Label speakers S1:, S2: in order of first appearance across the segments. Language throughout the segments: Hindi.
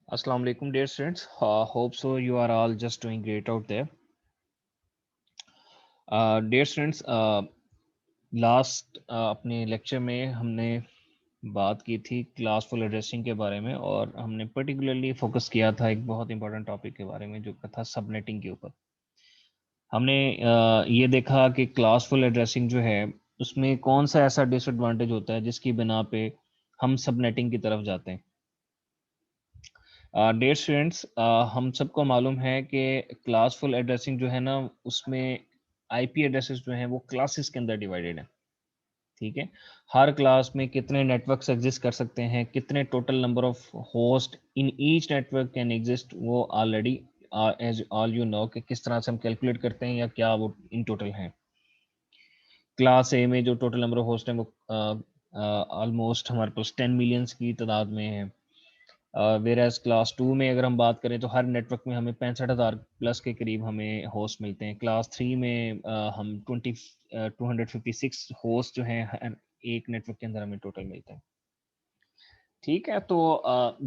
S1: Assalamu alaikum, dear students. Hope so you are all just doing great out there. Dear students, last अपने लेक्चर में हमने बात की थी क्लासफुल एड्रेसिंग के बारे में और हमने पर्टिकुलरली फोकस किया था एक बहुत इंपॉर्टेंट टॉपिक के बारे में जो था सबनेटिंग के ऊपर। हमने ये देखा कि क्लासफुल एड्रेसिंग जो है उसमें कौन सा ऐसा डिसएडवांटेज होता है जिसकी बिना पे हम सबनेटिंग की तरफ जाते हैं। डियर स्टूडेंट्स, हम सबको मालूम है कि क्लासफुल एड्रेसिंग जो है ना उसमें आईपी एड्रेसेस जो हैं वो क्लासेस के अंदर डिवाइडेड है। ठीक है, हर क्लास में कितने नेटवर्क्स एग्जिस्ट कर सकते हैं, कितने total number of host in each network can exist, वो already as all you know कि किस तरह से हम कैलकुलेट करते हैं या क्या वो इन टोटल हैं। क्लास ए में जो टोटल नंबर ऑफ होस्ट हैं वो ऑलमोस्ट हमारे पास 10 मिलियंस की तादाद में है। वेर एज क्लास 2 में अगर हम बात करें तो हर नेटवर्क में हमें 65,000 प्लस के करीब हमें होस्ट मिलते हैं। क्लास 3 में हम 256 होस्ट जो हैं हर एक नेटवर्क के अंदर हमें टोटल मिलते हैं। ठीक है, तो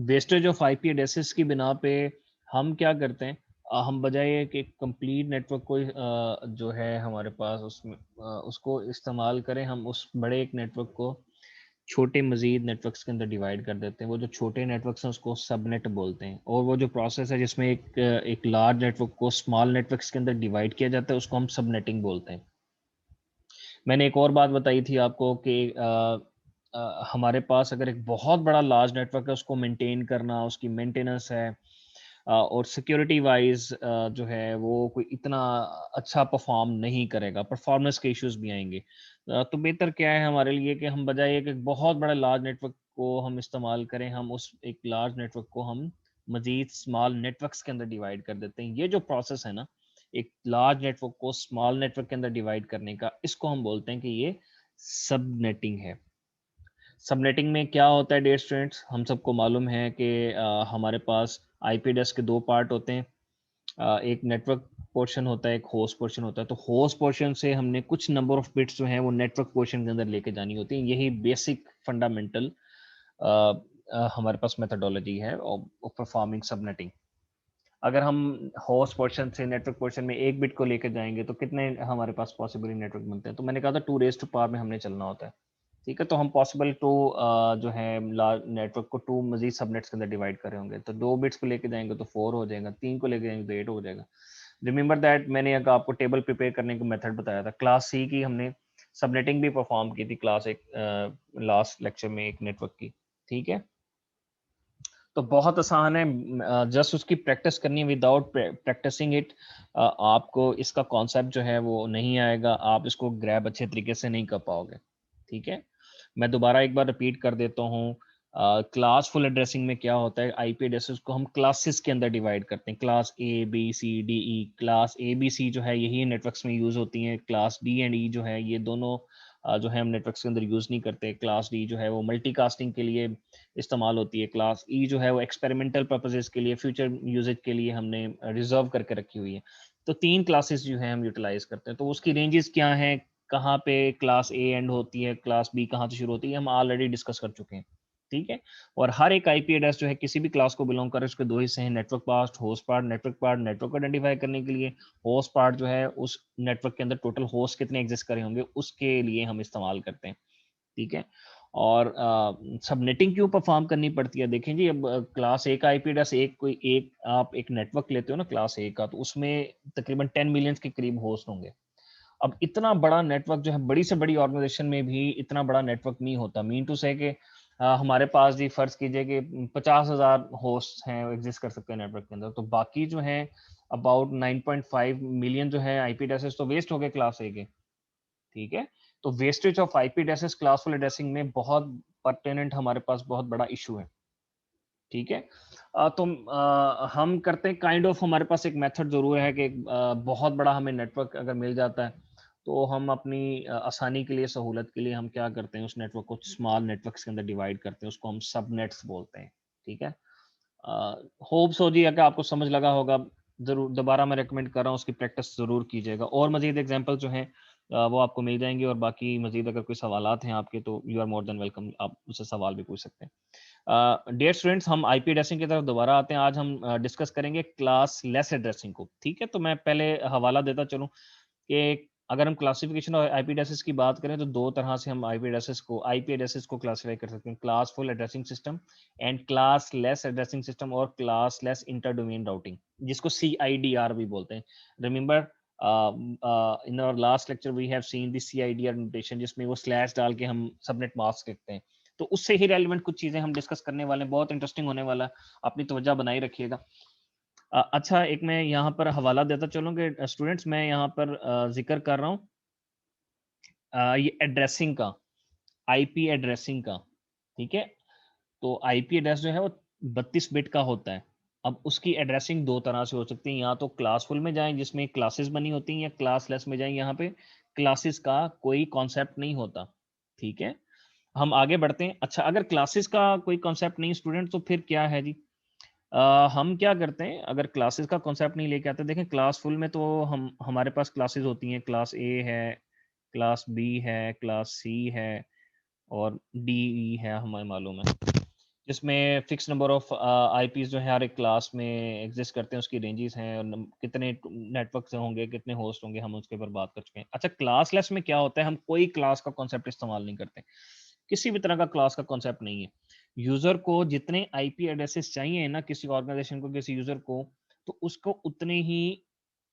S1: वेस्टेज ऑफ आईपी एड्रेसेस की बिना पे हम क्या करते हैं, हम बजाय कि कंप्लीट नेटवर्क को जो है हमारे पास उसमें उसको इस्तेमाल करें, हम उस बड़े एक नेटवर्क को छोटे मजीद नेटवर्क्स के अंदर डिवाइड कर देते हैं। वो जो छोटे नेटवर्क्स हैं उसको सबनेट बोलते हैं, और वो जो प्रोसेस है जिसमें एक लार्ज नेटवर्क को स्मॉल नेटवर्क्स के अंदर डिवाइड किया जाता है उसको हम सबनेटिंग बोलते हैं। मैंने एक और बात बताई थी आपको कि हमारे पास अगर एक बहुत बड़ा लार्ज नेटवर्क है उसको मेंटेन करना, उसकी मेंटेनेंस है, और सिक्योरिटी वाइज जो है वो कोई इतना अच्छा परफॉर्म नहीं करेगा, परफॉर्मेंस के इश्यूज भी आएंगे। तो बेहतर क्या है हमारे लिए कि हम बजाय एक बहुत बड़ा लार्ज नेटवर्क को हम इस्तेमाल करें, हम उस एक लार्ज नेटवर्क को हम मजीद स्मॉल नेटवर्क्स के अंदर डिवाइड कर देते हैं। ये जो प्रोसेस है ना एक लार्ज नेटवर्क को स्मॉल नेटवर्क के अंदर डिवाइड करने का, इसको हम बोलते हैं कि ये सबनेटिंग है। सबनेटिंग में क्या होता है डियर स्टूडेंट्स, हम सबको मालूम है कि हमारे पास आईपी एड्रेस के दो पार्ट होते हैं। एक नेटवर्क पोर्शन होता है, एक होस्ट पोर्शन होता है। तो होस्ट पोर्शन से हमने कुछ नंबर ऑफ बिट्स जो हैं वो नेटवर्क पोर्शन के अंदर लेके जानी होती है। यही बेसिक फंडामेंटल हमारे पास मेथडोलॉजी है और परफॉर्मिंग सबनेटिंग। अगर हम होस्ट पोर्शन से नेटवर्क पोर्शन में एक बिट को लेकर जाएंगे तो कितने हमारे पास पॉसिबल नेटवर्क बनते हैं, तो मैंने कहा था 2 रेज़ टू पावर में हमने चलना होता है। ठीक है, तो हम पॉसिबल टू जो है नेटवर्क को टू मजीद सबनेट्स के अंदर डिवाइड कर रहे होंगे, तो 2 बिट्स को लेके जाएंगे तो 4 हो जाएगा, 3 को लेके जाएंगे तो 8 हो जाएगा। रिमेंबर दैट मैंने अगर आपको टेबल प्रिपेयर करने का मेथड बताया था, क्लास सी की हमने सबनेटिंग भी परफॉर्म की थी क्लास एक लास्ट लेक्चर में एक नेटवर्क की। ठीक है, तो बहुत आसान है, जस्ट उसकी प्रैक्टिस करनी है। विदाउट प्रैक्टिसिंग इट आपको इसका कॉन्सेप्ट जो है वो नहीं आएगा, आप इसको ग्रैब अच्छे तरीके से नहीं कर पाओगे। ठीक है, मैं दोबारा एक बार रिपीट कर देता हूँ। क्लास फुल एड्रेसिंग में क्या होता है, आईपी एड्रेसेस को हम क्लासेस के अंदर डिवाइड करते हैं। Class A B C D E, class A B C जो है यही नेटवर्क्स में यूज होती हैं। क्लास डी एंड ई जो है ये दोनों जो है हम नेटवर्क्स के अंदर यूज नहीं करते। क्लास डी जो है वो मल्टीकास्टिंग के लिए इस्तेमाल होती है। क्लास ई जो है वो एक्सपेरिमेंटल पर्पसेस के लिए, फ्यूचर यूजेज के लिए हमने रिजर्व करके रखी हुई है। तो 3 क्लासेस जो है हम यूटिलाइज करते हैं। तो उसकी रेंजेस क्या हैं, कहाँ पे क्लास ए एंड होती है, क्लास बी कहाँ से शुरू होती है, हम ऑलरेडी डिस्कस कर चुके हैं। ठीक है, और हर एक आईपी एड्रेस जो है किसी भी क्लास को बिलोंग करे उसके दो हिस्से हैं, network part, host part. Network part network को आइडेंटिफाई करने के लिए, होस्ट पार्ट जो है उस नेटवर्क के अंदर टोटल होस्ट कितने एग्जिस्ट करे होंगे उसके लिए हम इस्तेमाल करते हैं। ठीक है, और सबनेटिंग क्यों परफॉर्म करनी पड़ती है, देखें जी। अब क्लास ए का आईपी एड्रेस एक कोई एक आप एक नेटवर्क लेते हो ना क्लास ए का, तो उसमें तकरीबन 10 मिलियन के करीब होस्ट होंगे। अब इतना बड़ा नेटवर्क जो है, बड़ी से बड़ी ऑर्गेनाइजेशन में भी इतना बड़ा नेटवर्क नहीं होता। मीन टू से कि हमारे पास जी फर्ज कीजिए कि 50,000 होस्ट हैं एग्जिस्ट कर सकते हैं नेटवर्क के अंदर, तो बाकी जो है अबाउट 9.5 मिलियन जो है आईपी एड्रेसेस तो वेस्ट हो गए क्लास ए के। ठीक है, तो wastage of IP addresses classful addressing में बहुत पर्टिनेंट हमारे पास बहुत बड़ा इशू है। ठीक है, तो हम करते हैं काइंड ऑफ, हमारे पास एक मेथड जरूर है कि बहुत बड़ा हमें नेटवर्क अगर मिल जाता है तो हम अपनी आसानी के लिए, सहूलत के लिए हम क्या करते हैं, उस नेटवर्क को स्मॉल नेटवर्क्स के अंदर डिवाइड करते हैं, उसको हम सबनेट्स बोलते हैं। ठीक है, होप सो जी अगर आपको समझ लगा होगा। जरूर दोबारा मैं रेकमेंड कर रहा हूँ उसकी प्रैक्टिस जरूर कीजिएगा, और मजीद एग्जांपल जो हैं वो आपको मिल जाएंगे, और बाकी मजीद अगर कोई सवालात हैं आपके तो you are more than welcome, आप मुझसे सवाल भी पूछ सकते हैं। डियर स्टूडेंट्स, हम आईपी एड्रेसिंग की तरफ दोबारा आते हैं। आज हम डिस्कस करेंगे क्लास लेस एड्रेसिंग को। ठीक है, तो मैं पहले हवाला देता चलूं कि अगर हम क्लासिफिकेशन और आईपी एड्रेसेस की बात करें तो दो तरह से हम आईपी एड्रेसेस को क्लासिफाई कर सकते हैं: classful addressing system and classless addressing system, और classless inter domain routing, जिसको CIDR भी बोलते हैं। Remember, in our last lecture we have seen the CIDR notation, जिसमें वो स्लैश डाल के हम सबनेट मास्क लिखते हैं। तो उससे ही रेलिवेंट कुछ चीजें हम डिस्कस करने वाले हैं, बहुत इंटरेस्टिंग होने वाला है। अपनी तवज्जो बनाए रखिएगा। अच्छा, एक मैं यहाँ पर हवाला देता चलूँ कि स्टूडेंट्स, मैं यहाँ पर जिक्र कर रहा हूँ ये एड्रेसिंग का, आईपी एड्रेसिंग का। ठीक है, तो आईपी एड्रेस जो है वो 32 बिट का होता है। अब उसकी एड्रेसिंग दो तरह से हो सकती है: या तो क्लासफुल में जाएं जिसमें क्लासेस बनी होती हैं, या क्लासलेस में जाएं, यहाँ पे क्लासेस का कोई कॉन्सेप्ट नहीं होता। ठीक है, हम आगे बढ़ते हैं। अच्छा, अगर क्लासेस का कोई कॉन्सेप्ट नहीं स्टूडेंट, तो फिर क्या है जी? हम क्या करते हैं, अगर क्लासेस का कॉन्सेप्ट नहीं लेके आते, देखें क्लास फुल में तो हम हमारे पास क्लासेस होती हैं। क्लास ए है, क्लास बी है, क्लास सी है, और डी ई है, हमें मालूम है। जिसमें फिक्स नंबर ऑफ आईपीस जो है हर एक क्लास में एग्जिस्ट करते हैं, उसकी रेंजेस हैं, और कितने नेटवर्क से होंगे, कितने होस्ट होंगे, हम उसके ऊपर बात कर चुके हैं। अच्छा, क्लासलेस में क्या होता है? हम कोई क्लास का कॉन्सेप्ट इस्तेमाल नहीं करते, किसी भी तरह का क्लास का कॉन्सेप्ट नहीं है। यूजर को जितने आईपी एड्रेसेस चाहिए ना, किसी ऑर्गेनाइजेशन को, किसी यूजर को, तो उसको उतने ही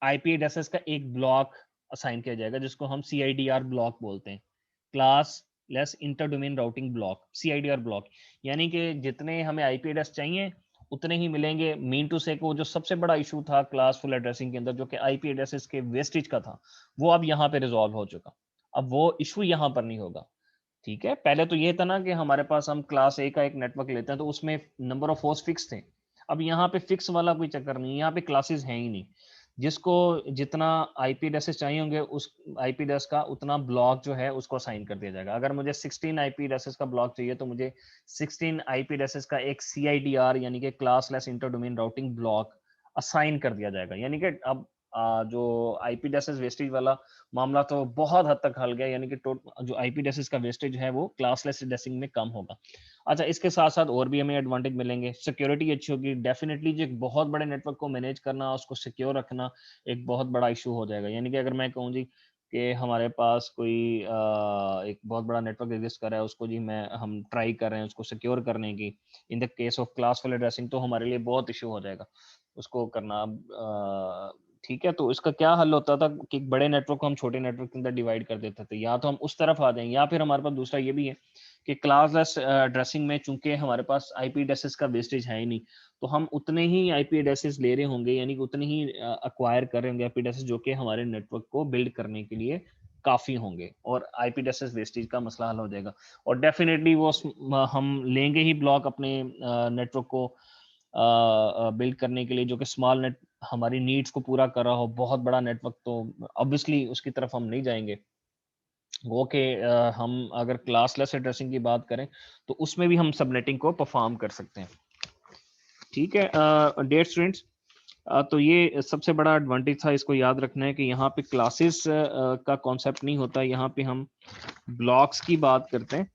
S1: आईपी एड्रेसेस का एक ब्लॉक असाइन किया जाएगा, जिसको हम CIDR ब्लॉक बोलते हैं। Class less inter domain routing block, CIDR block. यानी कि जितने हमें आईपी एड्रेस चाहिए उतने ही मिलेंगे। मीन टू से को जो सबसे बड़ा इशू था क्लास फुल एड्रेसिंग के अंदर, जो कि आईपी एड्रेसेस के वेस्टेज का था, वो अब यहाँ पे रिजॉल्व हो चुका। अब वो इशू यहाँ पर नहीं होगा। ठीक है, पहले तो ये था ना कि हमारे पास हम क्लास ए का एक नेटवर्क लेते हैं तो उसमें नंबर ऑफ होस्ट फिक्स थे। अब यहाँ पे फिक्स वाला कोई चक्कर नहीं, यहाँ पे क्लासेस हैं ही नहीं। जिसको जितना आईपी एड्रेसेस चाहिए होंगे, उस आईपी एड्रेस का उतना ब्लॉक जो है उसको असाइन कर दिया जाएगा। अगर मुझे 16 आईपी एड्रेसेस का ब्लॉक चाहिए, तो मुझे 16 आईपी एड्रेसेस का एक CIDR यानी कि class less inter domain routing block assign कर दिया जाएगा। यानी कि अब जो आईपी एड्रेसेस वेस्टेज वाला मामला तो बहुत हद तक हल गया, यानी कि जो आईपी एड्रेसेस का वेस्टेज है वो क्लासलेस एड्रेसिंग में कम होगा। अच्छा, इसके साथ साथ और भी हमें एडवांटेज मिलेंगे। सिक्योरिटी अच्छी होगी डेफिनेटली। जो एक बहुत बड़े नेटवर्क को मैनेज करना, उसको सिक्योर रखना एक बहुत बड़ा इशू हो जाएगा। यानी कि अगर मैं कहूँ जी कि हमारे पास कोई एक बहुत बड़ा नेटवर्क एग्जिस्ट कर रहा है, उसको जी मैं हम ट्राई कर रहे हैं उसको सिक्योर करने की, in the case of classful addressing, तो हमारे लिए बहुत इशू हो जाएगा उसको करना। ठीक है, तो इसका क्या हल होता था कि बड़े नेटवर्क को हम छोटे नेटवर्क के अंदर डिवाइड कर देते थे। या तो हम उस तरफ आ जाएं, या फिर हमारे पास दूसरा ये भी है कि क्लासलेस एड्रेसिंग में चूंकि हमारे पास आईपी एड्रेसेस का वेस्टेज है ही नहीं, तो हम उतने ही आईपी एड्रेसेस ले रहे होंगे, यानी कि उतने ही अक्वायर कर रहे होंगे आईपी एड्रेसेस, जो कि हमारे नेटवर्क को बिल्ड करने के लिए काफी होंगे, और आईपी एड्रेसेस वेस्टेज का मसला हल हो जाएगा। और डेफिनेटली वो हम लेंगे ही ब्लॉक अपने नेटवर्क को बिल्ड करने के लिए, जो कि स्मॉल नेट हमारी नीड्स को पूरा कर रहा हो। बहुत बड़ा नेटवर्क तो ऑब्वियसली उसकी तरफ हम नहीं जाएंगे। वो कि हम अगर क्लासलेस एड्रेसिंग की बात करें, तो उसमें भी हम सबनेटिंग को परफॉर्म कर सकते हैं। ठीक है डियर स्टूडेंट्स, तो ये सबसे बड़ा एडवांटेज था, इसको याद रखना है कि यहाँ पे क्लासेस का कॉन्सेप्ट नहीं होता, यहाँ पे हम ब्लॉक्स की बात करते हैं।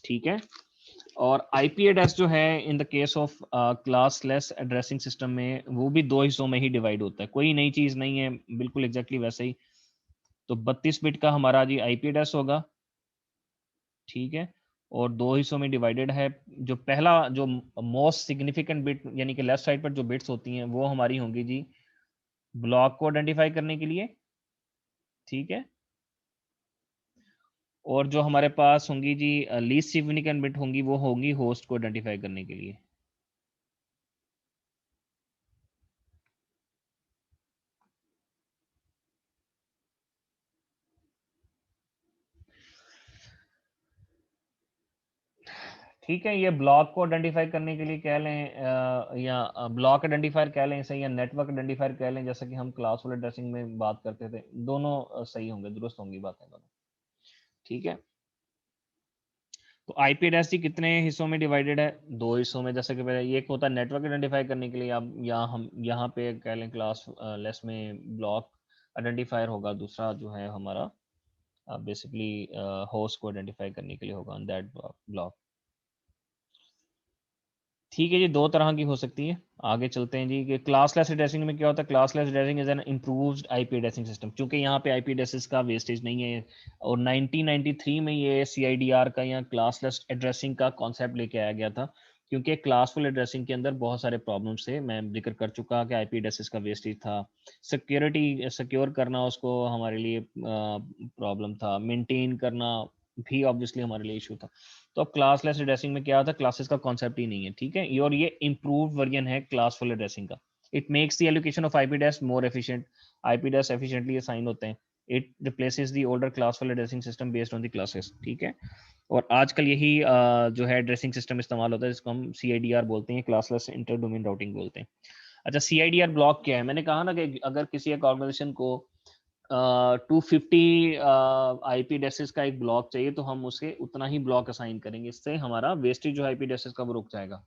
S1: ठीक है, और आईपी एड्रेस जो है in the case of classless addressing system में, वो भी दो हिस्सों में ही डिवाइड होता है, कोई नई चीज नहीं है, बिल्कुल एग्जैक्टली वैसे ही। तो 32 बिट का हमारा जी आईपी एड्रेस होगा। ठीक है, और दो हिस्सों में डिवाइडेड है। जो पहला, जो मोस्ट सिग्निफिकेंट बिट, यानी कि लेफ्ट साइड पर जो बिट्स होती हैं, वो हमारी होंगी जी ब्लॉक को आइडेंटिफाई करने के लिए। ठीक है, और जो हमारे पास होंगी जी लीस्ट सिग्निफिकेंट बिट होंगी, वो होंगी होस्ट को आइडेंटिफाई करने के लिए। ठीक है, ये ब्लॉक को आइडेंटिफाई करने के लिए कह लें, या ब्लॉक आइडेंटिफायर कह लें इसे, या नेटवर्क आइडेंटिफायर कह लें, जैसा कि हम क्लासफुल एड्रेसिंग में बात करते थे। दोनों सही होंगे, दुरुस्त होंगी बातें दोनों। ठीक है, तो आईपी एड्रेस जी कितने हिस्सों में डिवाइडेड है? दो हिस्सों में। जैसे कि पहले ये एक होता है नेटवर्क आइडेंटिफाई करने के लिए, आप हम यहाँ पे कह लें क्लास लेस में ब्लॉक आइडेंटिफायर होगा, दूसरा जो है हमारा बेसिकली होस्ट को आइडेंटिफाई करने के लिए होगा दैट ब्लॉक। ठीक है जी, दो तरह की हो सकती है। आगे चलते हैं जी कि क्लासलेस एड्रेसिंग में क्या होता है। Classless addressing is an improved IP addressing system, क्योंकि यहाँ पे आईपी एड्रेसेस का वेस्टेज नहीं है, और 1993 में ये सीआईडीआर का या क्लासलेस एड्रेसिंग का कॉन्सेप्ट लेके आया गया था, क्योंकि क्लासफुल एड्रेसिंग के अंदर बहुत सारे प्रॉब्लम्स थे। मैं जिक्र कर चुका कि आईपी एड्रेसेस का वेस्टेज था, सिक्योरिटी सिक्योर करना उसको हमारे लिए प्रॉब्लम था, मेंटेन करना भी ऑब्वियसली हमारे लिए इशू था। तो अब क्लासलेस एड्रेसिंग में क्या होता है, क्लासेस का कॉन्सेप्ट ही नहीं है, ठीक है। और ये इम्प्रूव्ड वर्जन है क्लासफुल एड्रेसिंग का। It makes the allocation of IP address more efficient. IP address efficiently assign होते हैं। It replaces the older classful addressing system based on the classes, ठीक है। और आजकल यही जो है एड्रेसिंग सिस्टम इस्तेमाल होता है, जिसको हम सीआईडीआर बोलते हैं, क्लासलेस इंटर डोमेन राउटिंग बोलते हैं। अच्छा, सीआईडीआर ब्लॉक क्या है? मैंने कहा ना कि अगर किसी एक ऑर्गेनाइजेशन को 250 आईपी एड्रेसेस का एक ब्लॉक चाहिए, तो हम उसे उतना ही ब्लॉक असाइन करेंगे। इससे हमारा वेस्टेज जो आईपी एड्रेसेस का वो रुक जाएगा।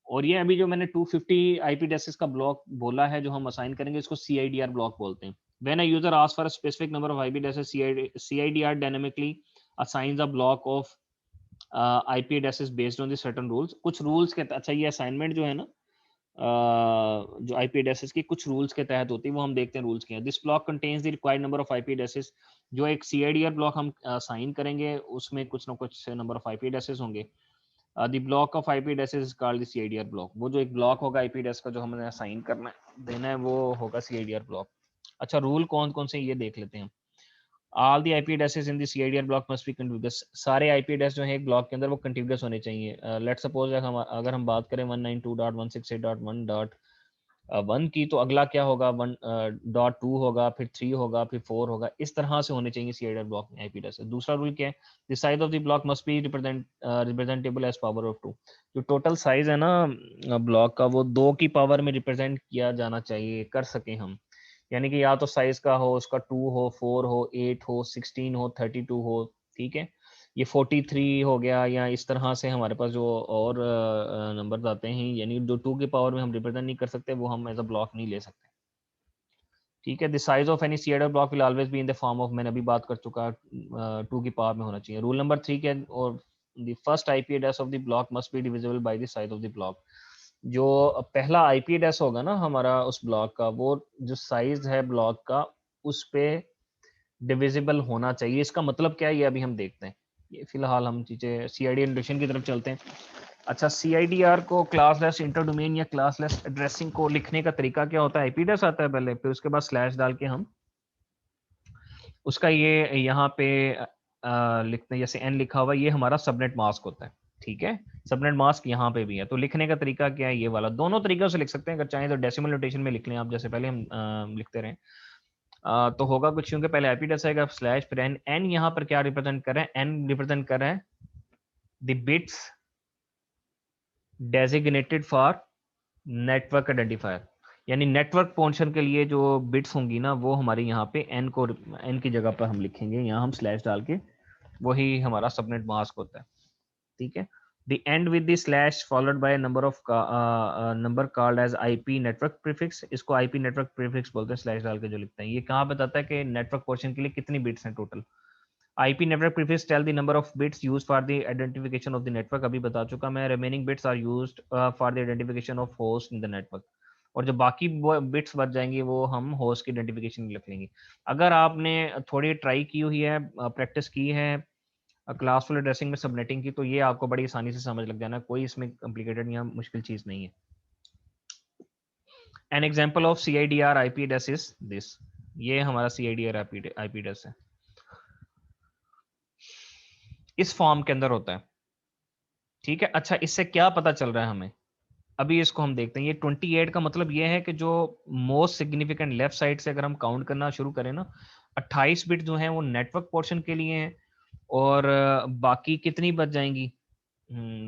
S1: और ये अभी जो मैंने 250 आईपी एड्रेसेस का ब्लॉक बोला है जो हम असाइन करेंगे, इसको सीआईडीआर ब्लॉक बोलते हैं। When a user asks for a specific number of IP addresses, CIDR dynamically assigns a block of IP addresses based on the certain rules. कुछ रूल्स के, अच्छा ये असाइनमेंट जो है ना, जो आईपी एड्रेसेस की कुछ रूल्स के तहत होती है, वो हम देखते हैं रूल्स क्या है। This block contains the required number of IP addresses. जो एक सीआईडीआर ब्लॉक हम साइन करेंगे, उसमें कुछ ना कुछ नंबर ऑफ आईपी एड्रेसेस होंगे। The block of IP addresses is called the CIDR block. वो जो एक ब्लॉक होगा आईपी एड्रेस का, जो हमने असाइन करना है, देना है, वो होगा सीआईडीआर ब्लॉक। अच्छा, रूल कौन कौन से ये देख लेते हैं। All the IP addresses in the CIDR block must B configured. सारे आईपी एड्रेस जो है एक ब्लॉक के अंदर वो कॉन्फ़िगर्ड होने चाहिए। लेट्स सपोज अगर हम बात करें 192.168.1.1 की, तो अगला क्या होगा, 1.2 होगा, फिर 3 होगा, फिर 4 होगा। इस तरह से होने चाहिए सीआईडीआर ब्लॉक में आईपी एड्रेस। दूसरा रूल क्या है, the size of the block must be representable as power of 2। जो टोटल साइज है ना ब्लॉक का, वो 2 की पावर में रिप्रेजेंट किया जाना चाहिए, कर सके हम। यानी कि या तो साइज का हो, उसका 2 हो, 4 हो, 8 हो, 16 हो, 32 हो, ठीक है। ये 43 हो गया, या इस तरह से हमारे पास जो और नंबर्स आते हैं, यानी जो 2 की पावर में हम रिप्रेजेंट नहीं कर सकते, वो हम एज अ ब्लॉक नहीं ले सकते, ठीक है। The size of any CIDR block will always be in the form of, मैंने अभी बात कर चुका, 2 की पावर में होना चाहिए। रूल नंबर 3 के, और the first IP address of the block must be divisible by the size of the block. जो पहला आईपी एड्रेस होगा ना हमारा उस ब्लॉक का, वो जो साइज है ब्लॉक का, उस पे डिविजिबल होना चाहिए। इसका मतलब क्या है, ये अभी हम देखते हैं। ये फिलहाल हम चीजें सीआईडी नोटेशन की तरफ चलते हैं। अच्छा, सीआईडीआर को क्लासलेस इंटर डोमेन या क्लासलेस एड्रेसिंग को लिखने का तरीका क्या होता है। आईपी एड्रेस आता है पहले, फिर उसके बाद स्लैश डाल के हम उसका ये यहाँ पे लिखते हैं। जैसे एन लिखा हुआ, ये हमारा सबनेट मास्क होता है, ठीक है। सबनेट मास्क यहाँ पे भी है। तो लिखने का तरीका क्या है, ये वाला। दोनों तरीकों से लिख सकते हैं, अगर चाहें तो डेसिमल नोटेशन में लिख लें आप, जैसे पहले हम लिखते रहे। तो होगा कुछ यूं कि पहले आईपी एड्रेस आएगा, स्लैश, फिर एन। एन यहाँ पर क्या रिप्रेजेंट कर रहे हैं, एन रिप्रेजेंट कर रहे हैं the bits designated for network identifier. यानी नेटवर्क पोर्शन के लिए जो बिट्स होंगी ना, वो हमारी यहाँ पे एन को, एन की जगह पर हम लिखेंगे, यहाँ हम स्लैश डाल के, वही हमारा सबनेट मास्क होता है, ठीक है। The end with the slash followed by a number called as IP network prefix। इसको IP network prefix बोलते हैं, स्लैश डाल के जो लिखते हैं। ये कहाँ बताता है कि नेटवर्क पोर्शन के लिए कितनी बिट्स हैं total. IP network prefix tell the number of bits used for the identification of the network। अभी बता चुका मैं। Remaining bits are used for the identification of host in the network। और जो बाकी बिट्स बच जाएंगी, वो हम होस्ट की आइडेंटिफिकेशन लिख लेंगे। अगर आपने थोड़ी ट्राई की हुई है, प्रैक्टिस की है क्लासफुल एड्रेसिंग में सबनेटिंग की, तो ये आपको बड़ी आसानी से समझ लग जाना। कोई इसमें कॉम्प्लिकेटेड या मुश्किल चीज नहीं है। An example of CIDR IP address is this. ये हमारा सीआईडीआर आईपी एड्रेस है, इस फॉर्म के अंदर होता है, ठीक है। अच्छा, इससे क्या पता चल रहा है हमें, अभी इसको हम देखते हैं। ये 28 का मतलब ये है कि जो मोस्ट सिग्निफिकेंट लेफ्ट साइड से अगर हम काउंट करना शुरू करें ना, 28 बिट जो है वो नेटवर्क पोर्शन के लिए हैं, और बाकी कितनी बच जाएंगी।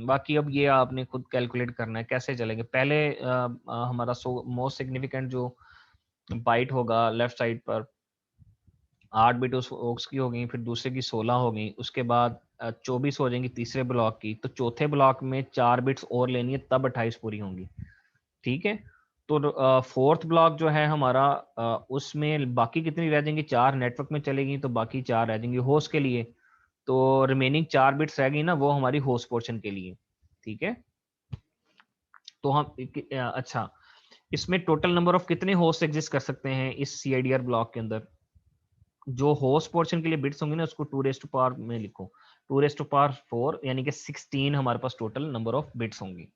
S1: बाकी अब ये आपने खुद कैलकुलेट करना है कैसे चलेंगे। पहले हमारा मोस्ट सिग्निफिकेंट जो बाइट होगा लेफ्ट साइड पर, 8 बिट उसकी हो गई, फिर दूसरे की 16 हो गई, उसके बाद 24 हो जाएंगी तीसरे ब्लॉक की। तो चौथे ब्लॉक में 4 बिट्स और लेनी है, तब 28 पूरी होंगी, ठीक है। तो फोर्थ ब्लॉक जो है हमारा, उसमें बाकी कितनी रह जाएंगी, 4 नेटवर्क में चलेगी, तो बाकी 4 रह जाएंगी होस्ट के लिए। तो रिमेनिंग 4 बिट्स रह गई ना, वो हमारी होस्ट पोर्शन के लिए, ठीक है। तो हम अच्छा, इसमें टोटल नंबर ऑफ कितने होस्ट एग्जिस्ट कर सकते हैं इस सीआईडीआर ब्लॉक के अंदर? जो होस्ट पोर्शन के लिए बिट्स होंगे ना, उसको 2 रेज़ टू पावर में लिखो, 2 रेज़ टू पावर 4, यानी कि 16 हमारे पास टोटल नंबर ऑफ बिट्स होंगी।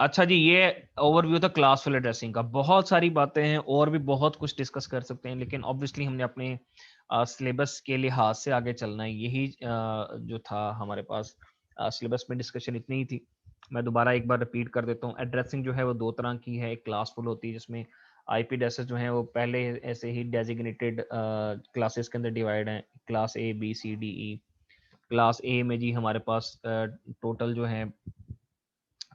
S1: अच्छा जी, ये ओवरव्यू था क्लासफुल एड्रेसिंग का। बहुत सारी बातें हैं और भी बहुत कुछ डिस्कस कर सकते हैं, लेकिन ऑब्वियसली हमने अपने सिलेबस के लिहाज से आगे चलना है। यही जो था हमारे पास सिलेबस में डिस्कशन इतनी ही थी। मैं दोबारा एक बार रिपीट कर देता हूँ। एड्रेसिंग जो है वो 2 तरह की है। एक क्लासफुल होती है जिसमें आईपी एड्रेसेस जो हैं वो पहले ऐसे ही डेजिग्नेटेड क्लासेस के अंदर डिवाइड हैं, class A, B, C, D, E. Class A में जी हमारे पास टोटल जो है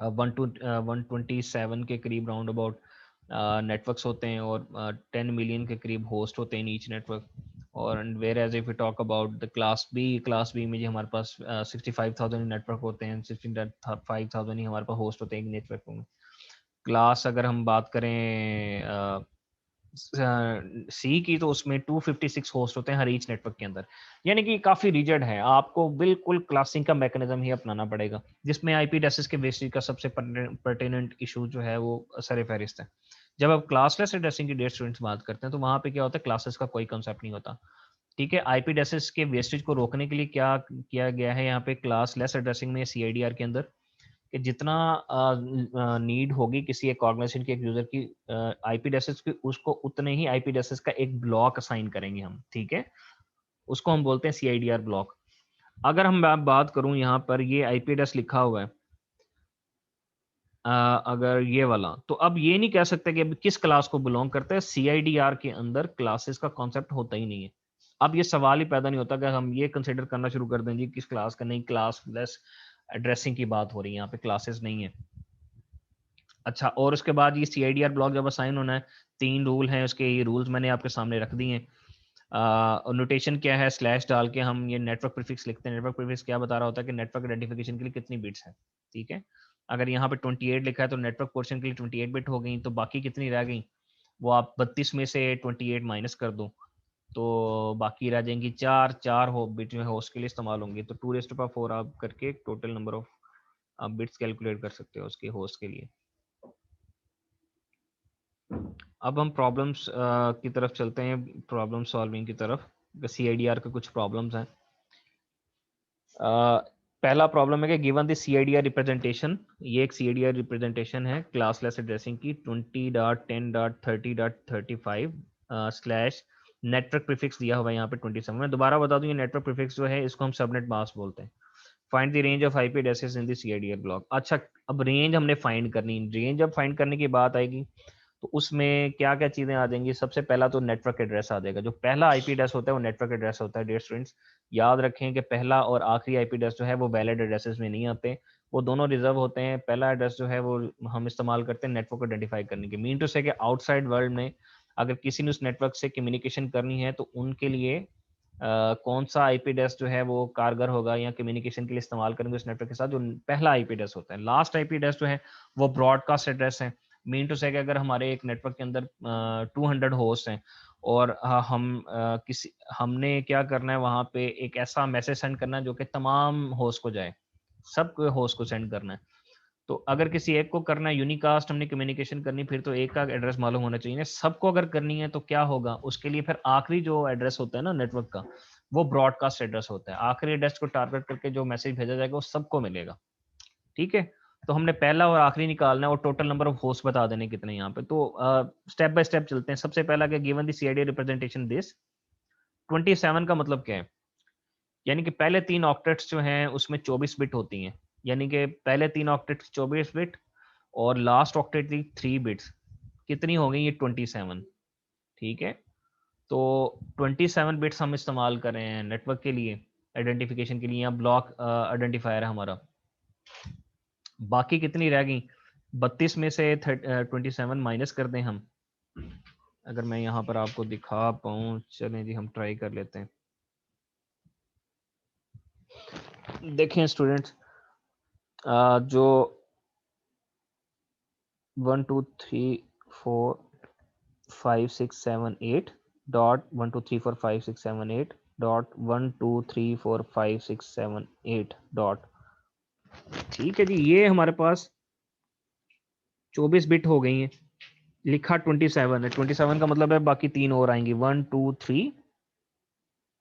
S1: 127 के करीब राउंड अबाउट नेटवर्क्स होते हैं और 10 मिलियन के करीब होस्ट होते हैं इन ईच नेटवर्क। और whereas if you talk about the class B में जी हमारे पास 65,000 नेटवर्क होते हैं, 65,000 ही हमारे पास होस्ट होते हैं एक नेटवर्क में। क्लास अगर हम बात करें सी की, तो उसमें 256 होस्ट होते हैं हर ईच नेटवर्क के अंदर, यानी कि काफ़ी रिजिड है। आपको बिल्कुल क्लासिंग का मैकेनिज्म ही अपनाना पड़ेगा, जिसमें आईपी एड्रेसेस के वेस्टेज का सबसे पर्टिनेंट इशू जो है वो सर फहरिस्त है। जब आप क्लासलेस एड्रेसिंग की डेट स्टूडेंट्स बात करते हैं तो वहाँ पे क्या होता है, क्लासेस का कोई कंसेप्ट नहीं होता। ठीक है, आईपी एड्रेसेस के वेस्टेज को रोकने के लिए क्या किया गया है यहाँ पे क्लासलेस एड्रेसिंग में सीआईडीआर के अंदर, कि जितना नीड होगी किसी एक ऑर्गेनाइजेशन के एक यूजर की आईपी एड्रेसेस की, उसको उतने ही आईपी एड्रेसेस का एक ब्लॉक असाइन करेंगे हम। ठीक है, उसको हम बोलते हैं सीआईडीआर ब्लॉक। अगर हम बात करूं यहाँ पर ये आईपी एड्रेस लिखा हुआ है, अगर ये वाला, तो अब ये नहीं कह सकते कि अब किस क्लास को बिलोंग करता है। सीआईडीआर के अंदर क्लासेस का कॉन्सेप्ट होता ही नहीं है। अब ये सवाल ही पैदा नहीं होता कि हम ये कंसिडर करना शुरू कर दें जी किस क्लास का, नहीं, क्लास लेस एड्रेसिंग की बात हो रही है, यहाँ पे क्लासेस नहीं है। अच्छा, और उसके बाद ये सीआईडीआर ब्लॉक जब असाइन होना है, 3 रूल हैं उसके, ये रूल्स मैंने आपके सामने रख दिए हैं। नोटेशन क्या है, स्लैश डाल के हम ये नेटवर्क प्रीफिक्स लिखते हैं। नेटवर्क प्रीफिक्स क्या बता रहा होता है कि नेटवर्क आइडेंटिफिकेशन के लिए कितनी बिट्स हैं। ठीक है, अगर यहाँ पे 28 लिखा है तो नेटवर्क पोर्शन के लिए 28 बिट हो गई, तो बाकी कितनी रह गई, वो आप 32 में से 28 माइनस कर दो, तो बाकी रह जाएंगी 4 4 हो बिट जो है होस्ट के लिए इस्तेमाल होंगी। तो 2 रेज़ टू पावर 4 आप करके टोटल नंबर ऑफ आप बिट्स कैलकुलेट कर सकते हो उसके होस्ट के लिए। अब हम प्रॉब्लम्स की तरफ चलते हैं, प्रॉब्लम सॉल्विंग की तरफ। सीआईडीआर के कुछ प्रॉब्लम्स हैं। पहला प्रॉब्लम है कि गिवन द सीआईडीआर रिप्रेजेंटेशन, ये एक सीआईडीआर रिप्रेजेंटेशन है क्लासलेस एड्रेसिंग की 20.10.30.35 स्लैश नेटवर्क प्रीफिक्स दिया हुआ है यहाँ पे 27। मैं दोबारा बता दूं, ये नेटवर्क प्रीफिक्स जो है इसको हम सबनेट मास्क बोलते हैं। Find the range of IP addresses in the CIDR block. अच्छा, अब रेंज हमने फाइंड करनी, रेंज जब फाइंड करने की बात आएगी तो उसमें क्या क्या चीज़ें आ जाएंगी। सबसे पहला तो नेटवर्क एड्रेस आ जाएगा। जो पहला आईपी एड्रेस होता है वो नेटवर्क एड्रेस होता है। डियर स्टूडेंट्स, याद रखें कि पहला और आखिरी आईपी एड्रेस जो है वो वैलिड एड्रेसेस में नहीं आते, वो दोनों रिजर्व होते हैं। पहला एड्रेस जो है वो हम इस्तेमाल करते हैं नेटवर्क को आइडेंटिफाई करने के, मीन टू से कि आउटसाइड वर्ल्ड में अगर किसी ने उस नेटवर्क से कम्युनिकेशन करनी है तो उनके लिए कौन सा आईपी एड्रेस जो है वो कारगर होगा या कम्युनिकेशन के लिए इस्तेमाल करेंगे उस नेटवर्क के साथ, जो पहला आईपी एड्रेस होता है। लास्ट आईपी एड्रेस जो है वो ब्रॉडकास्ट एड्रेस है। मीन टू से कि अगर हमारे एक नेटवर्क के अंदर 200 होस्ट हैं और हमने क्या करना है, वहाँ पे एक ऐसा मैसेज सेंड करना है जो कि तमाम होस्ट को जाए, सब होस्ट को सेंड करना है। तो अगर किसी एक को करना है यूनिकास्ट हमने कम्युनिकेशन करनी, फिर तो एक का एड्रेस मालूम होना चाहिए। सबको अगर करनी है तो क्या होगा, उसके लिए फिर आखिरी जो एड्रेस होता है ना नेटवर्क का, वो ब्रॉडकास्ट एड्रेस होता है। आखिरी एड्रेस को टारगेट करके जो मैसेज भेजा जाएगा वो सबको मिलेगा। ठीक है, तो हमने पहला और आखिरी निकालना है और टोटल नंबर ऑफ होस्ट बता देने कितने यहाँ पे। तो स्टेप बाय स्टेप चलते हैं। सबसे पहला क्या, given the CID representation this 27 का मतलब क्या है, यानी कि पहले 3 ऑक्टेट्स जो हैं उसमें 24 बिट होती हैं, यानी कि पहले 3 ऑक्टेट्स 24 बिट और लास्ट ऑक्टेट थी 3 बिट्स, कितनी हो गई ये 27। ठीक है, तो 27 बिट्स हम इस्तेमाल कर रहे हैं नेटवर्क के लिए आइडेंटिफिकेशन के लिए, यहाँ ब्लॉक आइडेंटिफायर है हमारा। बाकी कितनी रह गई, 32 में से 27 माइनस कर दें हम। अगर मैं यहाँ पर आपको दिखा पाऊँ, चलें जी हम ट्राई कर लेते हैं। देखें स्टूडेंट्स, जो 1 2 3 4 5 6 7 8 डॉट 1 2 3 4 5 6 7 8 डॉट 1 2 3 4 5 6 7 8 डॉट ठीक है जी, ये हमारे पास 24 बिट हो गई हैं, लिखा 27 है, 27 का मतलब है बाकी 3 और आएंगी, 1 2 3।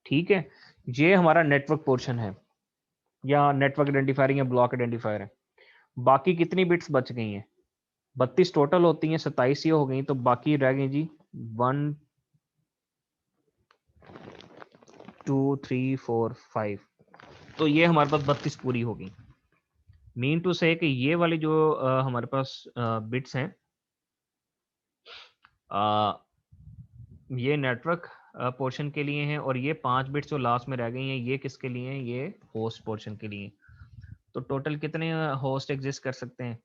S1: ठीक है, ये हमारा नेटवर्क पोर्शन है, या नेटवर्क आइडेंटिफायर या ब्लॉक आइडेंटिफायर है। बाकी कितनी बिट्स बच गई हैं? 32 टोटल होती हैं, 27 ये हो गई, तो बाकी रह गई जी 1 2 3 4 5। तो ये हमारे पास 32 पूरी होगी। मीन टू से कि ये वाली जो हमारे पास बिट्स हैं, ये नेटवर्क पोर्शन के लिए हैं, और ये 5 बिट्स जो लास्ट में रह गई हैं ये किसके लिए हैं? ये होस्ट पोर्शन के लिए। तो टोटल कितने होस्ट एग्जिस्ट कर सकते हैं?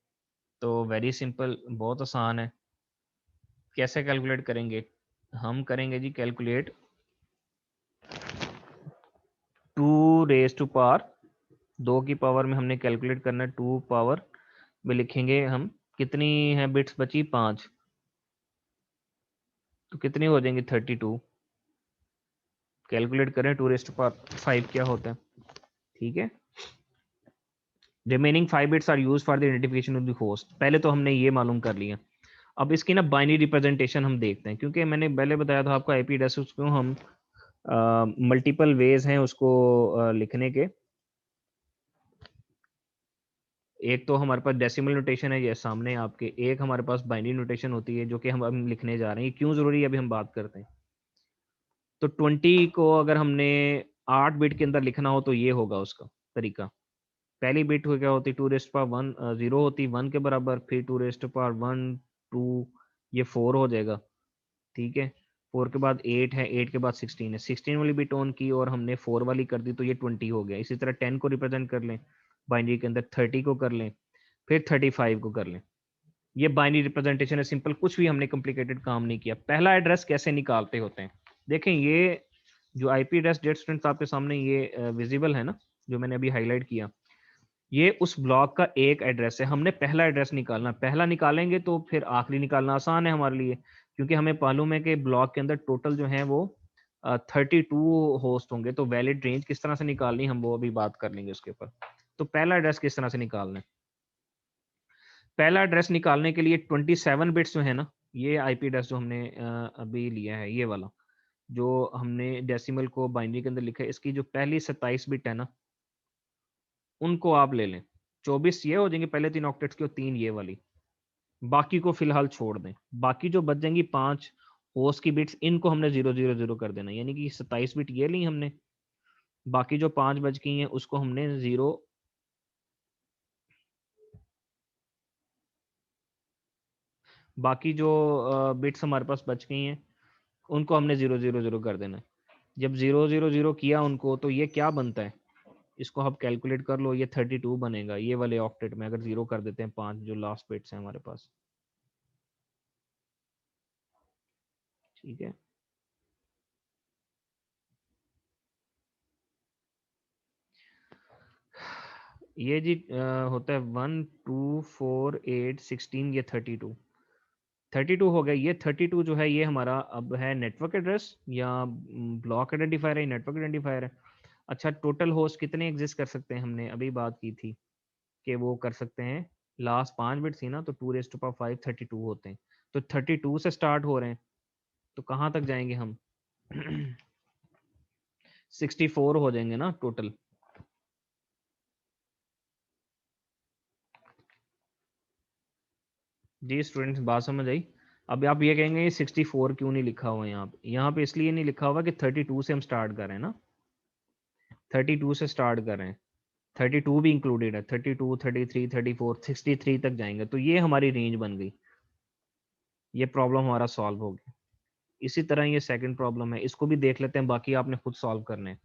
S1: तो वेरी सिंपल, बहुत आसान है। कैसे कैलकुलेट करेंगे? हम करेंगे जी कैलकुलेट 2 रेज टू पावर 2 की पावर में हमने कैलकुलेट करना है, 2 पावर में लिखेंगे हम, कितनी है बिट्स बची? 5, तो कितनी हो जाएंगी? 32। कैलकुलेट करें 2 रेज टू पावर 5 क्या होता है। ठीक है, remaining 5 bits are use for the identification of the host. पहले तो हमने ये मालूम कर लिया। अब इसकी ना बाइनरी रिप्रेजेंटेशन हम देखते हैं, क्योंकि मैंने पहले बताया था आपको आईपी एड्रेस को हम मल्टीपल वेज हैं उसको लिखने के। एक तो हमारे पास डेसिमल नोटेशन है, ये सामने आपके। एक हमारे पास बाइनरी नोटेशन होती है जो कि हम लिखने जा रहे हैं। क्यों जरूरी है अभी हम बात करते हैं। तो 20 को अगर हमने 8 बिट के अंदर लिखना हो तो ये होगा उसका तरीका। पहली बिट हो क्या होती? 2 रेस्ट पावर 1 0 होती 1 के बराबर, फिर 2 रेस्ट पावर 1 2, ये 4 हो जाएगा। ठीक है, 4 के बाद 8 है, 8 के बाद 16 है, 16 वाली बिट ऑन की और हमने 4 वाली कर दी तो ये 20 हो गया। इसी तरह 10 को रिप्रेजेंट कर लें बाइनरी के अंदर, 30 को कर लें, फिर 35 को कर लें। ये बाइनरी रिप्रेजेंटेशन है, सिंपल, कुछ भी हमने कॉम्प्लिकेटेड काम नहीं किया। पहला एड्रेस कैसे निकालते होते हैं देखें। ये जो आईपी एड्रेस डेट स्टूडेंट्स आपके सामने ये विजिबल है ना, जो मैंने अभी हाईलाइट किया, ये उस ब्लॉक का एक एड्रेस है। हमने पहला एड्रेस निकालना, पहला निकालेंगे तो फिर आखिरी निकालना आसान है हमारे लिए, क्योंकि हमें मालूम है कि ब्लॉक के अंदर टोटल जो है वो 32 होस्ट होंगे। तो वैलिड रेंज किस तरह से निकालनी, हम वो अभी बात कर लेंगे उसके ऊपर। तो पहला एड्रेस किस तरह से निकालना है? पहला एड्रेस निकालने के लिए 27 बिट्स जो है ना, ये आईपी एड्रेस जो हमने अभी लिया है, ये वाला जो हमने डेसिमल को बाइनरी के अंदर लिखा है, इसकी जो पहली 27 बिट है ना, उनको आप ले लें। 24 ये हो जाएंगे पहले 3 ऑक्टेट्स की, और 3 ये वाली। बाकी को फिलहाल छोड़ दें। बाकी जो बच जाएंगी 5 होस्ट की बिट्स, इनको हमने 0 0 0 कर देना, यानी कि 27 बिट ये ली हमने। बाकी जो 5 बच गई हैं उसको हमने 0, बाकी जो बिट्स हमारे पास बच गई हैं उनको हमने 0 0 0 कर देना है। जब 0 0 0 किया उनको, तो ये क्या बनता है? इसको आप कैलकुलेट कर लो, ये 32 बनेगा। ये वाले ऑक्टेट में अगर 0 कर देते हैं 5 जो लास्ट बिट्स हैं हमारे पास। ठीक है, ये जी होता है 1 2 4 8 16, ये 32। 32 हो गया। ये 32 जो है ये हमारा अब है नेटवर्क एड्रेस या ब्लॉक आइडेंटिफायर है, नेटवर्क आइडेंटिफायर है। अच्छा, टोटल होस्ट कितने एग्जिस्ट कर सकते हैं? हमने अभी बात की थी कि वो कर सकते हैं, लास्ट 5 बिट थी ना, तो 2 रेज टू पावर 5 32 होते हैं। तो 32 से स्टार्ट हो रहे हैं, तो कहाँ तक जाएंगे हम? 64 हो जाएंगे ना टोटल। जी स्टूडेंट्स, बात समझ आई? अब आप ये कहेंगे ये 64 क्यों नहीं लिखा हुआ यहाँ पे? यहाँ पे इसलिए नहीं लिखा हुआ कि 32 से हम स्टार्ट कर रहे हैं ना, 32 से स्टार्ट कर रहे हैं, 32 भी इंक्लूडेड है, 32 33 34 63 तक जाएंगे, तो ये हमारी रेंज बन गई। ये प्रॉब्लम हमारा सॉल्व हो गया। इसी तरह ये सेकंड प्रॉब्लम है, इसको भी देख लेते हैं, बाकी आपने खुद सॉल्व करने हैं।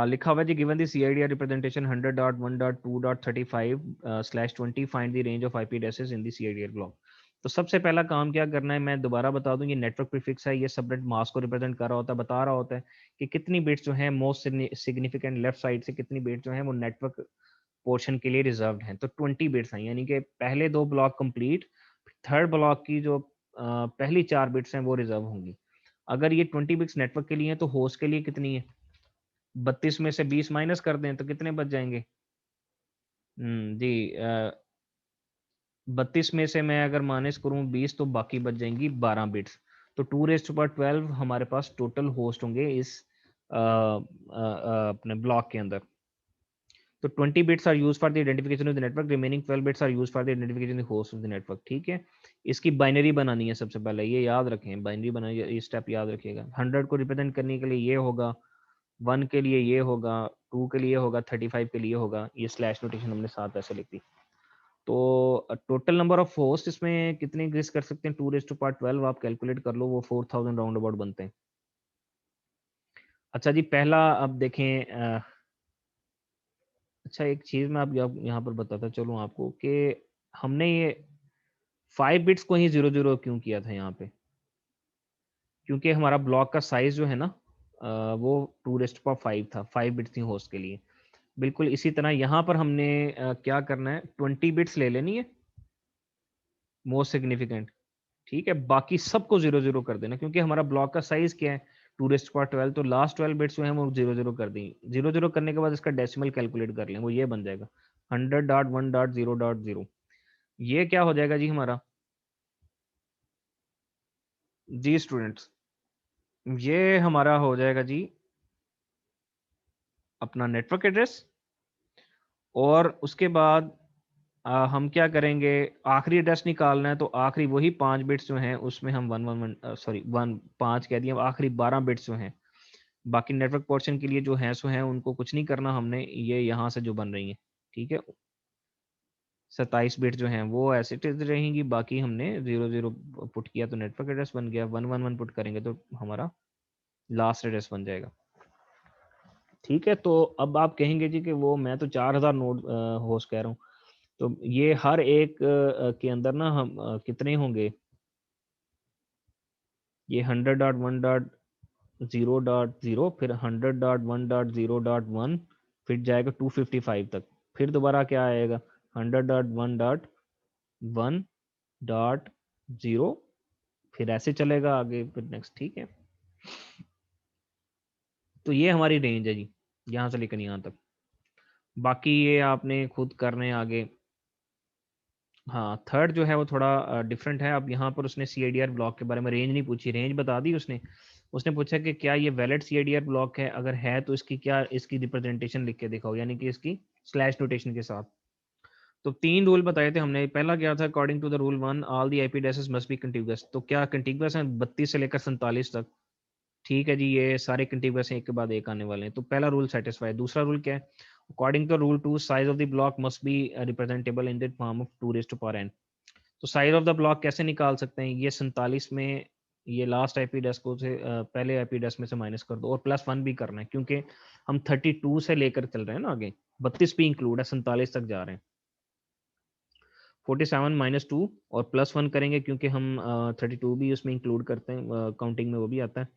S1: लिखा हुआ है जी, given the CID representation 100.1.2.35/20 find the range of IP addresses in the CID block. तो सबसे पहला काम क्या करना है, मैं दोबारा बता दूं, ये नेटवर्क प्रीफिक्स है, ये सबनेट मास्क को रिप्रेजेंट कर रहा होता है, बता रहा होता है कि कितनी बिट्स जो है मोस्ट सिग्निफिकेंट लेफ्ट साइड से कितनी बिट्स जो है वो नेटवर्क पोर्शन के लिए रिजर्व्ड हैं। तो 20 बिट्स हैं, यानी कि पहले 2 ब्लॉक कंप्लीट, थर्ड ब्लॉक की जो पहली 4 बिट्स हैं वो रिजर्व होंगी। अगर ये 20 बिट्स नेटवर्क के लिए हैं तो होस्ट के लिए कितनी है? 32 में से 20 माइनस कर दें तो कितने बच जाएंगे? जी 32 में से मैं अगर माइनस करूँ 20 तो बाकी बच जाएंगी 12 बिट्स। तो 2^12 हमारे पास टोटल होस्ट होंगे इस अपने ब्लॉक के अंदर। तो 20 bits are use for the identification of the network, remaining 12 bits are use for the identification of the host of the network. ठीक है, इसकी बाइनरी बनानी है सबसे पहले, ये याद रखें, बाइनरी बनानी, ये स्टेप याद रखिएगा। 100 को रिप्रेजेंट करने के लिए ये होगा, 1 के लिए ये होगा, 2 के लिए होगा, 35 के लिए होगा, ये स्लैश नोटेशन हमने साथ ऐसे लिख दी। तो टोटल नंबर ऑफ होस्ट इसमें कितने एग्जिस्ट कर सकते हैं, 2^12 आप कैलकुलेट कर लो, वो 4000 राउंड अबाउट बनते हैं। अच्छा जी, पहला अब देखें अच्छा एक चीज मैं अब यहाँ पर बताता चलूँ आपको कि हमने ये 5 बिट्स को ही 00 क्यों किया था यहाँ पे, क्योंकि हमारा ब्लॉक का साइज जो है ना वो 2^5 था, 5 बिट्स थी होस्ट के लिए। बिल्कुल इसी तरह यहाँ पर हमने क्या करना है, 20 बिट्स ले लेनी है मोस्ट सिग्निफिकेंट। ठीक है, बाकी सबको 00 कर देना, क्योंकि हमारा ब्लॉक का साइज क्या है 2^12, तो लास्ट 12 बिट्स जो है वो 00 कर दी। 00 करने के बाद इसका डेसिमल कैलकुलेट कर लें, वो ये बन जाएगा 100.1.0.0। ये क्या हो जाएगा जी हमारा, जी स्टूडेंट्स, ये हमारा हो जाएगा जी अपना नेटवर्क एड्रेस। और उसके बाद हम क्या करेंगे, आखिरी एड्रेस निकालना है, तो आखिरी वही 5 बिट्स जो हैं उसमें हम 5 कह दिए, अब आखिरी 12 बिट्स जो हैं, बाकी नेटवर्क पोर्शन के लिए जो है सो हैं उनको कुछ नहीं करना हमने, ये यहाँ से जो बन रही है। ठीक है, 27 बिट जो हैं वो ऐसे रहेंगी, बाकी हमने 00 पुट किया तो नेटवर्क एड्रेस बन गया, 111 पुट करेंगे तो हमारा लास्ट एड्रेस बन जाएगा। ठीक है, तो अब आप कहेंगे जी कि वो मैं तो 4000 नोड होस्ट कह रहा हूँ, तो ये हर एक के अंदर ना हम कितने होंगे, ये 100.1.0.0, फिर 100.1.0.1, फिर जाएगा 255 तक, फिर दोबारा क्या आएगा 100.1.1.0, फिर ऐसे चलेगा आगे, फिर नेक्स्ट। ठीक है, तो ये हमारी रेंज है जी, यहाँ से लेकर यहाँ तक। बाकी ये आपने खुद करने आगे। हाँ, थर्ड जो है वो थोड़ा डिफरेंट है। अब यहाँ पर उसने CIDR ब्लॉक के बारे में रेंज नहीं पूछी, रेंज बता दी उसने। उसने पूछा कि क्या ये वैलिड CIDR ब्लॉक है, अगर है तो इसकी क्या, इसकी रिप्रेजेंटेशन लिख के दिखाओ, यानी कि इसकी स्लैश नोटेशन के साथ। तो 3 रूल बताए थे हमने। पहला क्या था, according to the rule 1 all the IP addresses must be contiguous. तो क्या कंटिगुअस है 32 से लेकर 47 तक। ठीक है जी, ये सारे कंटिगुअस हैं, एक के बाद एक आने वाले हैं, तो पहला रूल सेटिस्फाई। दूसरा रूल क्या है, according to rule 2 size of the block must be representable in the form of 2^n। तो साइज ऑफ द ब्लॉक कैसे निकाल सकते हैं, ये 47 में ये लास्ट IP एड्रेस को से पहले IP एड्रेस में से माइनस कर दो, और +1 भी करना है, क्योंकि हम 32 से लेकर चल रहे हैं ना आगे, 32 भी इंक्लूड है, 47 तक जा रहे हैं। 47 - 2 और +1 करेंगे, क्योंकि हम 32 भी उसमें इंक्लूड करते हैं, काउंटिंग में वो भी आता है।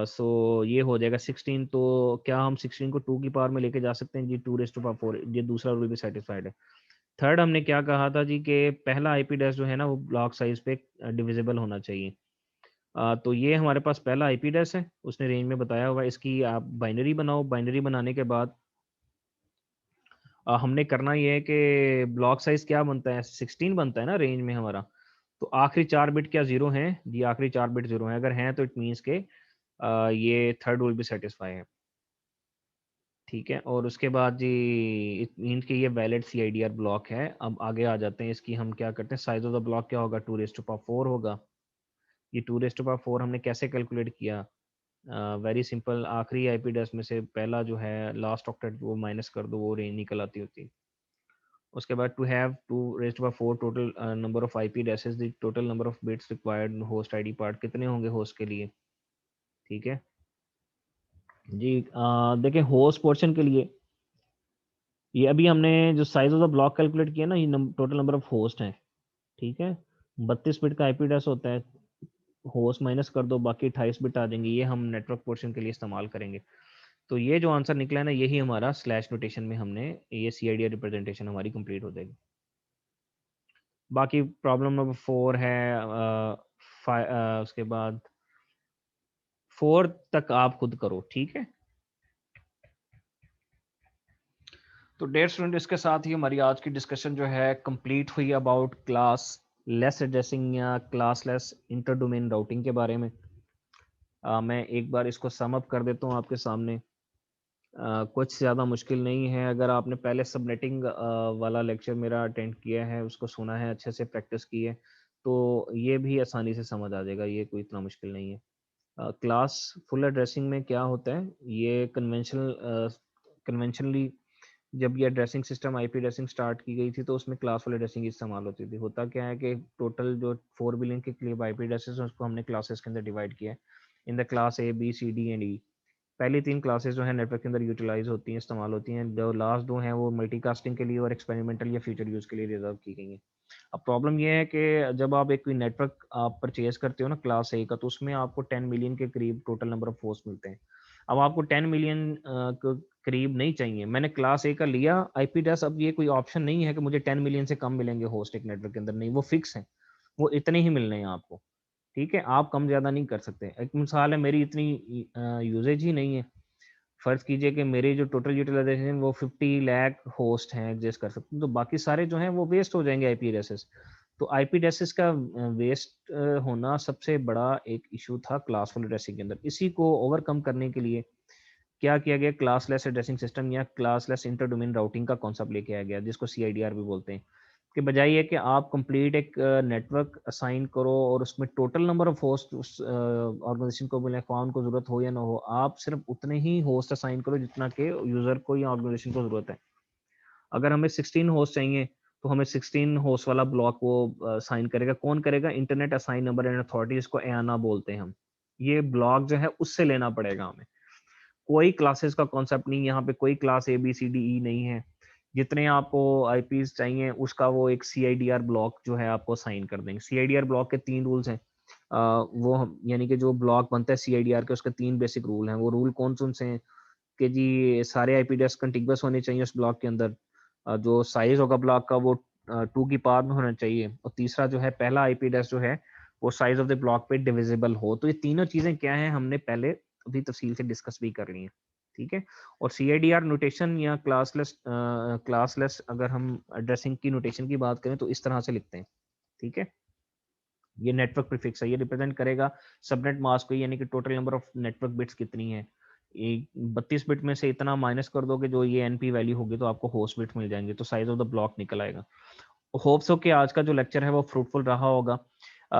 S1: सो ये हो जाएगा 16। तो क्या हम 16 को 2 की पावर में लेके जा सकते हैं जी, 2^4, ये दूसरा रूल भी सेटिस्फाइड है। थर्ड हमने क्या कहा था जी, कि पहला IP एड्रेस जो है ना वो ब्लॉक साइज पे डिविजिबल होना चाहिए। तो ये हमारे पास पहला IP एड्रेस है, उसने रेंज में बताया हुआ है। इसकी आप बाइनरी बनाओ, बाइनरी बनाने के बाद हमने करना ये है कि ब्लॉक साइज क्या बनता है, 16 बनता है ना रेंज में हमारा। तो आखिरी 4 बिट क्या जीरो हैं जी, आखिरी 4 बिट जीरो हैं, अगर हैं तो इट मीन्स के ये थर्ड रूल भी सेटिस्फाई है। ठीक है, और उसके बाद जी इट मीन्स कि ये वैलिड CIDR ब्लॉक है। अब आगे आ जाते हैं, इसकी हम क्या करते हैं, साइज ऑफ द ब्लॉक क्या होगा, 2^4 होगा। ये 2^4 हमने कैसे कैलकुलेट किया, वेरी सिंपल, आखिरी IP एड्रेस में से पहला जो है लास्ट ऑक्टेट वो माइनस कर दो, वो रेंज निकल आती होती है। उसके बाद to have 2^4 total number of IP addresses, the total number of bits required host ID part, कितने होंगे होस्ट के लिए। ठीक है जी, देखें होस्ट पोर्शन के लिए, ये अभी हमने जो size of the block calculate किया ना, ये टोटल नंबर ऑफ होस्ट हैं। ठीक है, 32 बिट का IP एड्रेस होता है, होस्ट माइनस कर दो, बाकी 28 बिट आ जाएंगे, ये हम नेटवर्क पोर्शन के लिए इस्तेमाल करेंगे। तो ये जो आंसर निकला है ना, यही हमारा स्लैश नोटेशन में हमने ये CIDR रिप्रेजेंटेशन हमारी कंप्लीट हो जाएगी। बाकी प्रॉब्लम नंबर 4 है, उसके बाद 4 तक आप खुद करो। ठीक है, तो डेयर स्टूडेंट, इसके साथ ही हमारी आज की डिस्कशन जो है कंप्लीट हुई अबाउट क्लास लेस एड्रेसिंग या class less inter domain routing के बारे में। मैं एक बार इसको सम अप कर देता हूँ आपके सामने। कुछ ज़्यादा मुश्किल नहीं है। अगर आपने पहले सबनेटिंग वाला लेक्चर मेरा अटेंड किया है, उसको सुना है, अच्छे से प्रैक्टिस की है, तो ये भी आसानी से समझ आ जाएगा। ये कोई इतना मुश्किल नहीं है। क्लास फुल एड्रेसिंग में क्या होता है, ये कन्वेंशनली जब ये addressing system IP addressing start की गई थी, तो उसमें क्लास फुल एड्रेसिंग इस्तेमाल होती थी। होता क्या है कि टोटल जो 4 बिलियन के करीब आईपी एड्रेसेस हैं, उसको हमने क्लासेस के अंदर डिवाइड किया है in the class A B C D and E. पहली 3 क्लासेस जो है नेटवर्क के अंदर यूटिलाइज होती हैं, इस्तेमाल होती हैं। जो लास्ट 2 हैं वो मल्टीकास्टिंग के लिए और एक्सपेरिमेंटल या फ्यूचर यूज़ के लिए रिजर्व की गई हैं। अब प्रॉब्लम ये है कि जब आप एक कोई नेटवर्क आप परचेज करते हो ना क्लास ए का, तो उसमें आपको 10 मिलियन के करीब टोटल नंबर ऑफ होस्ट मिलते हैं। अब आपको 10 मिलियन के करीब नहीं चाहिए। मैंने क्लास ए का लिया आईपी एड्रेस, अब ये कोई ऑप्शन नहीं है कि मुझे 10 मिलियन से कम मिलेंगे होस्ट एक नेटवर्क के अंदर, नहीं, वो फिक्स है, वो इतने ही मिलने हैं आपको। ठीक है, आप कम ज़्यादा नहीं कर सकते। एक मिसाल है, मेरी इतनी यूज़ेज ही नहीं है। फ़र्ज़ कीजिए कि मेरी जो टोटल यूटिलाइज़ेशन वो 50 लाख होस्ट हैं एग्ज़िस्ट कर सकते हैं, तो बाकी सारे जो हैं वो वेस्ट हो जाएँगे आईपी एड्रेसेस। तो आईपी एड्रेसेस का वेस्ट होना सबसे बड़ा एक इश्यू था क्लासफुल एड्रेसिंग के अंदर। इसी को ओवरकम करने के लिए क्या किया गया, क्लासलेस एड्रेसिंग सिस्टम या क्लासलेस इंटर डोमेन राउटिंग का कॉन्सेप्ट लेके आया गया, जिसको सीआईडीआर भी बोलते हैं। कि बजाय ये कि आप कंप्लीट एक नेटवर्क असाइन करो और उसमें टोटल नंबर ऑफ होस्ट उस ऑर्गेनाइजेशन को मिले, ख्वाह उनको ज़रूरत हो या ना हो, आप सिर्फ उतने ही होस्ट असाइन करो जितना के यूज़र को या ऑर्गेनाइजेशन को ज़रूरत है। अगर हमें 16 होस्ट चाहिए, तो हमें 16 होस्ट वाला ब्लॉक वो असाइन करेगा। कौन करेगा? Internet assign number and authority, जिसको एआना बोलते हैं हम। ये ब्लॉक जो है उससे लेना पड़ेगा हमें। कोई क्लासेस का कॉन्सेप्ट नहीं, यहाँ पे कोई class A B C D E नहीं है। जितने आपको आईपीज़ चाहिए उसका वो एक सीआईडीआर ब्लॉक जो है आपको असाइन कर देंगे। सीआईडीआर ब्लॉक के 3 रूल्स हैं। वो हम यानी कि जो ब्लॉक बनता है सीआईडीआर के, उसके 3 बेसिक रूल हैं। वो रूल कौन-कौन से हैं कि जी सारे आईपी एड्रेस कॉन्टिगुअस होने चाहिए उस ब्लॉक के अंदर। जो साइज़ होगा ब्लॉक का वो 2 की पावर में होना चाहिए, और तीसरा जो है पहला आईपी एड्रेस जो है वो साइज़ ऑफ द ब्लॉक पे डिविजिबल हो। तो ये तीनों चीज़ें क्या हैं, हमने पहले अभी तफ़सील से डिस्कस भी कर ली हैं। ठीक है? और सीआईडीआर नोटेशन या क्लासलेस अगर हम एड्रेसिंग की नोटेशन की बात करें तो इस तरह से लिखते हैं। ठीक है? ये नेटवर्क प्रीफिक्स है, ये रिप्रेजेंट करेगा सबनेट मास्क को, यानी कि total number of network bits कितनी है। 32 बिट में से इतना माइनस कर दोगे, जो ये एनपी वैल्यू होगी, तो आपको होस्ट बिट मिल जाएंगे, तो साइज ऑफ द ब्लॉक निकल आएगा। होप्स हो कि आज का जो लेक्चर है वो फ्रूटफुल रहा होगा।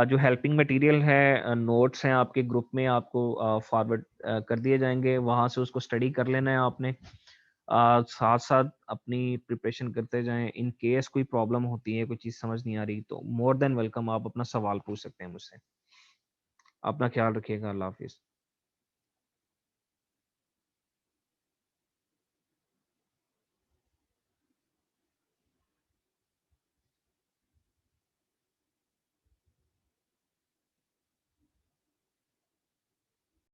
S1: जो हेल्पिंग मटेरियल है, नोट्स हैं आपके ग्रुप में, आपको फॉरवर्ड कर दिए जाएंगे, वहां से उसको स्टडी कर लेना है आपने। साथ साथ अपनी प्रिपरेशन करते जाएं। इन केस कोई प्रॉब्लम होती है, कोई चीज़ समझ नहीं आ रही, तो मोर देन वेलकम, आप अपना सवाल पूछ सकते हैं मुझसे। अपना ख्याल रखिएगा। अल्लाह हाफिज़।